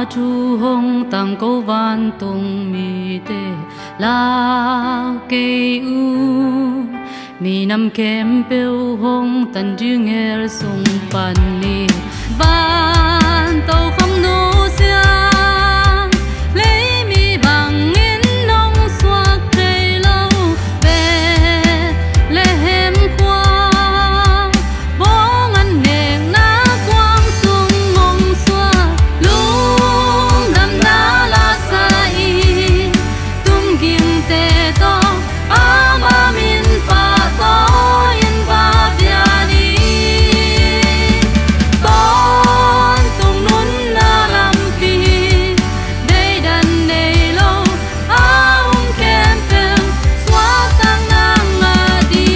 chu hong tam câu van tung mi te lao kê u mi nam kem pêu hong tan du ngel sung pan ni van tàu không nô xiang lấy mi bằng in nông xoa cây lâu về lê hem quang bóng anh nền ná quang sung mong xoa lung đam ná la sa y tung kim tê to ama min pa to in ba bia ni ton tung nun na lam pi day dan day lo aung kem pem xóa tăng ngang a đi.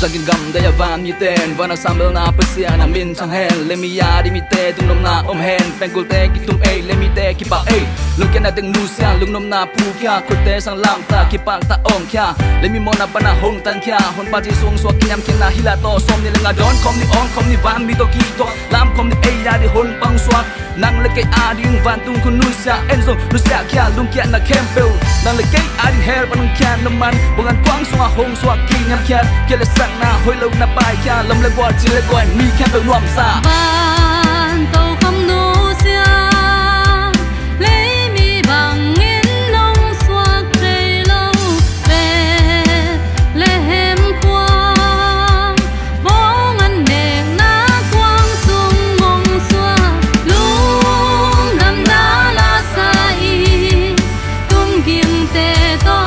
Sagin gam daya van mi ten vana sambel na pesia na min chang hen le mi ya di mi te tung nom na om hen pengkul te ki tum e le mi te ki pa e lung ken na teng nu sia lung nom na pu kya kut te sang lam ta ki pak ta ong kya le mi mona bana hong tan kya hon pa ji sung swak kinyam ken na hila to som ni lenga don kom ni ong kom ni van mi to ki to lam kom ni e ya di hon pang swak nang le ke a ding van tung kun nu sia enzo nu sia kya lung kya na kempel nang le ke a ding her panung kya naman bungan kwang swak hong swak ki nyam kya ke le sang na hoi lâu na pai kya lom le bwa chi le kwan mi kya pe nuam sa Van tàu không nô xiang lấy mi bằng in nông xoa cây lâu về lê hem quang bóng anh nền ná quang sung mong xoa lung đam ná la sa y tung kim tê to